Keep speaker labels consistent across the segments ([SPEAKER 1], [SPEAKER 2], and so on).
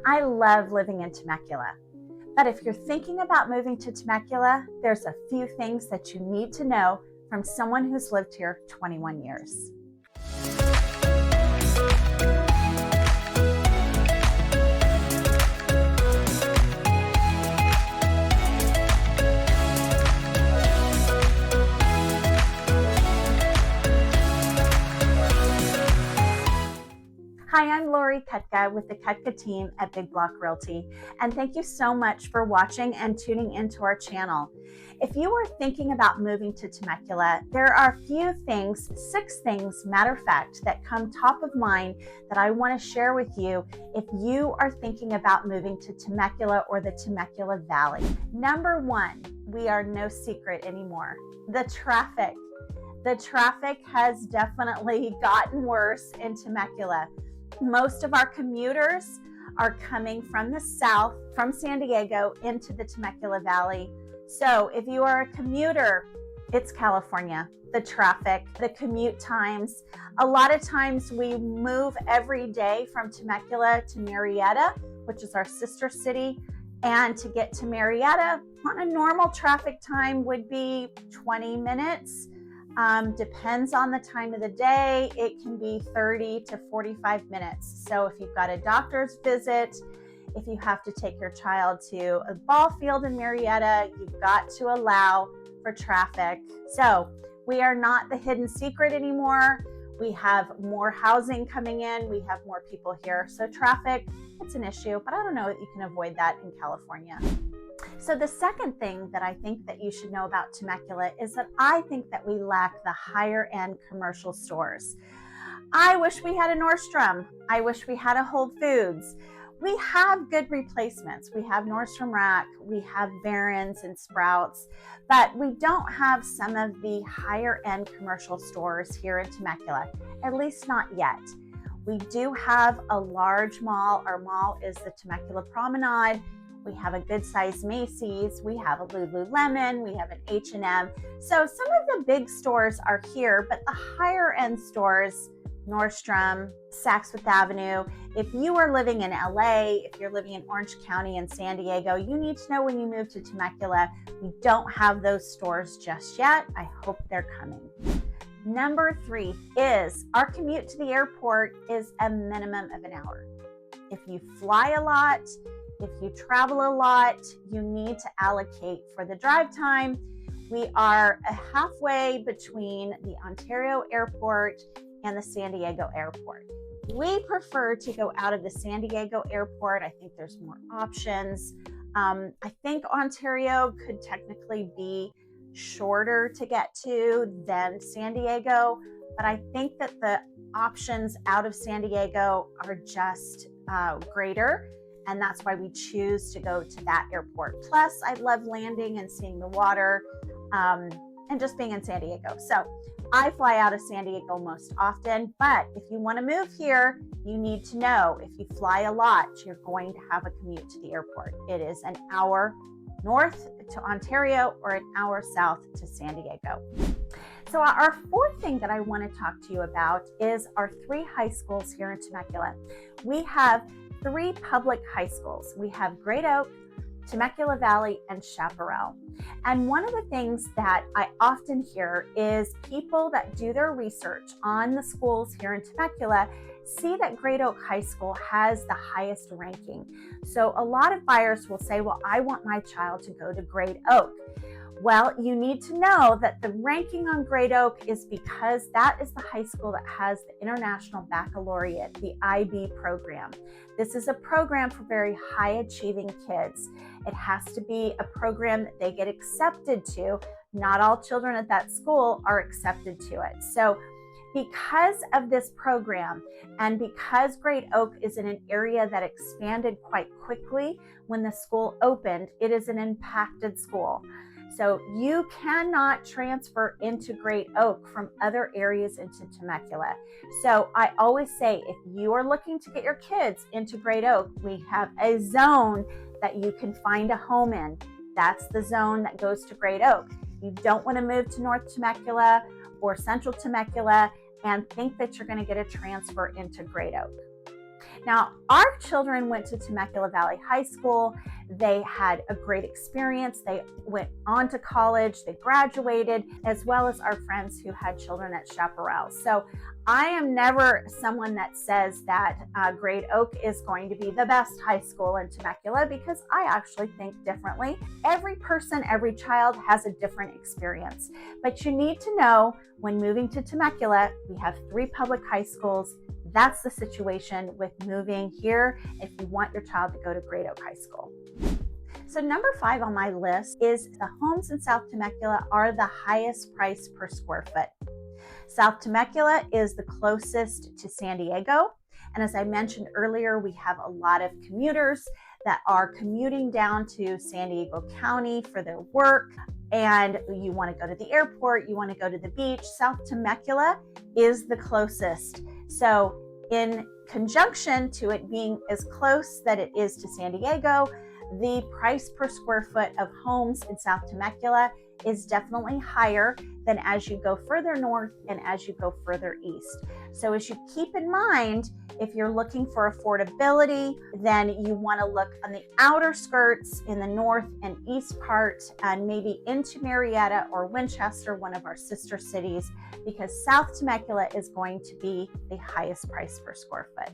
[SPEAKER 1] I love living in Temecula, but if you're thinking about moving to Temecula, there's a few things that you need to know from someone who's lived here 21 years. Hi, I'm 𝐂𝐎𝐍𝐍𝐄𝐓 with the Cutka team at Big Block Realty, and thank you so much for watching and tuning into our channel. If you are thinking about moving to Temecula, there are a few things, 6 things, matter of fact, that come top of mind that I want to share with you if you are thinking about moving to Temecula or the Temecula Valley. Number 1, we are no secret anymore. The traffic. The traffic has definitely gotten worse in Temecula. Most of our commuters are coming from the south, from San Diego, into the Temecula Valley. So if you are a commuter, it's California. The traffic, the commute times. A lot of times we move every day from Temecula to Murrieta, which is our sister city. And to get to Murrieta, on a normal traffic time would be 20 minutes. Depends on the time of the day. It can be 30 to 45 minutes. So if you've got a doctor's visit, if you have to take your child to a ball field in Murrieta, you've got to allow for traffic. So we are not the hidden secret anymore. We have more housing coming in. We have more people here. So traffic, it's an issue, but I don't know that you can avoid that in California. So the second thing that I think that you should know about Temecula is that I think that we lack the higher end commercial stores. I wish we had a Nordstrom. I wish we had a Whole Foods. We have good replacements. We have Nordstrom Rack, we have Barron's and Sprouts, but we don't have some of the higher end commercial stores here in Temecula, at least not yet. We do have a large mall. Our mall is the Temecula Promenade. We have a good sized Macy's, we have a Lululemon, we have an H&M. So some of the big stores are here, but the higher end stores, Nordstrom, Saks Fifth Avenue. If you are living in LA, if you're living in Orange County and San Diego, you need to know when you move to Temecula, we don't have those stores just yet. I hope they're coming. Number 3 is our commute to the airport is a minimum of an hour. If you fly a lot, if you travel a lot, you need to allocate for the drive time. We are halfway between the Ontario airport and the San Diego airport. We prefer to go out of the San Diego airport. I think there's more options. I think Ontario could technically be shorter to get to than San Diego, but I think that the options out of San Diego are just greater. And that's why we choose to go to that airport. Plus, I love landing and seeing the water and just being in San Diego. So I fly out of San Diego most often, but if you want to move here, you need to know if you fly a lot, you're going to have a commute to the airport. It is an hour north to Ontario or an hour south to San Diego. So our 4th thing that I want to talk to you about is our 3 high schools here in Temecula. We have 3 public high schools. We have Great Oak, Temecula Valley, and Chaparral. And one of the things that I often hear is people that do their research on the schools here in Temecula see that Great Oak High School has the highest ranking. So a lot of buyers will say, well, I want my child to go to Great Oak. Well, you need to know that the ranking on Great Oak is because that is the high school that has the International Baccalaureate, the IB program. This is a program for very high achieving kids. It has to be a program that they get accepted to. Not all children at that school are accepted to it. So because of this program and because Great Oak is in an area that expanded quite quickly when the school opened, it is an impacted school. So you cannot transfer into Great Oak from other areas into Temecula. So I always say, if you are looking to get your kids into Great Oak, we have a zone that you can find a home in. That's the zone that goes to Great Oak. You don't want to move to North Temecula or Central Temecula and think that you're going to get a transfer into Great Oak. Now, our children went to Temecula Valley High School. They had a great experience. They went on to college, they graduated, as well as our friends who had children at Chaparral. So I am never someone that says that Great Oak is going to be the best high school in Temecula, because I actually think differently. Every person, every child has a different experience. But you need to know, when moving to Temecula, we have 3 public high schools. That's the situation with moving here if you want your child to go to Great Oak High School. So number 5 on my list is the homes in South Temecula are the highest price per square foot. South Temecula is the closest to San Diego. And as I mentioned earlier, we have a lot of commuters that are commuting down to San Diego County for their work. And you want to go to the airport, you want to go to the beach. South Temecula is the closest. So in conjunction to it being as close that it is to San Diego, the price per square foot of homes in South Temecula is definitely higher than as you go further north and as you go further east. So as you keep in mind, if you're looking for affordability, then you want to look on the outer skirts in the north and east part, and maybe into Marietta or Winchester, one of our sister cities, because South Temecula is going to be the highest price per square foot.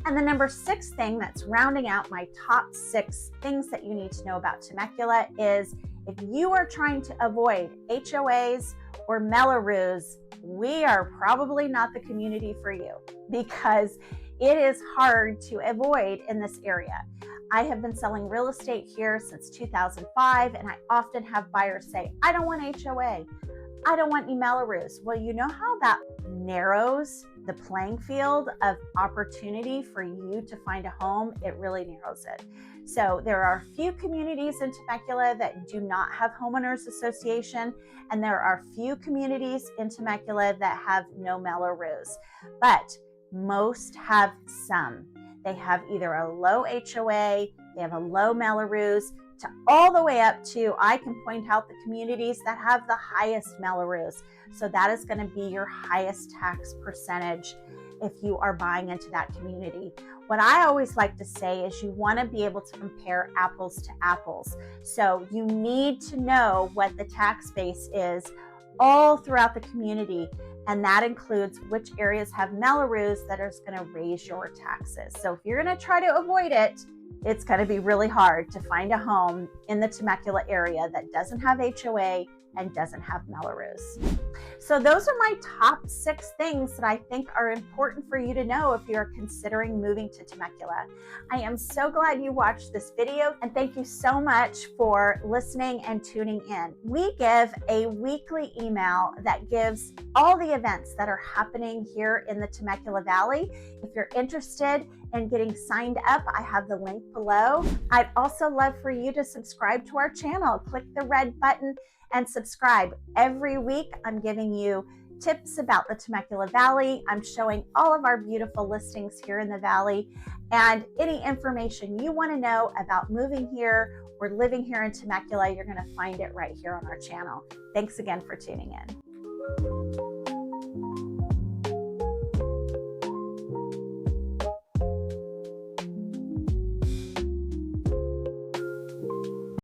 [SPEAKER 1] And the number 6 thing that's rounding out my top 6 things that you need to know about Temecula is, if you are trying to avoid HOAs or Mello-Roos, we are probably not the community for you, because it is hard to avoid in this area. I have been selling real estate here since 2005, and I often have buyers say, I don't want HOA. I don't want any Mello-Roos. Well, you know how that narrows the playing field of opportunity for you to find a home? It really narrows it. So there are a few communities in Temecula that do not have homeowners association, and there are few communities in Temecula that have no Mello-Roos, but most have some. They have either a low HOA, they have a low Mello-Roos, to all the way up to, I can point out the communities that have the highest Mello-Roos. So that is going to be your highest tax percentage if you are buying into that community. What I always like to say is, you want to be able to compare apples to apples. So you need to know what the tax base is all throughout the community. And that includes which areas have Mello-Roos that is going to raise your taxes. So if you're going to try to avoid it, it's going to be really hard to find a home in the Temecula area that doesn't have HOA and doesn't have Mello-Roos. So those are my top 6 things that I think are important for you to know if you're considering moving to Temecula. I am so glad you watched this video, and thank you so much for listening and tuning in. We give a weekly email that gives all the events that are happening here in the Temecula Valley. If you're interested in getting signed up, I have the link below. I'd also love for you to subscribe to our channel. Click the red button and subscribe. Every week, I'm giving you tips about the Temecula Valley. I'm showing all of our beautiful listings here in the Valley, and any information you want to know about moving here or living here in Temecula, you're going to find it right here on our channel. Thanks again for tuning in.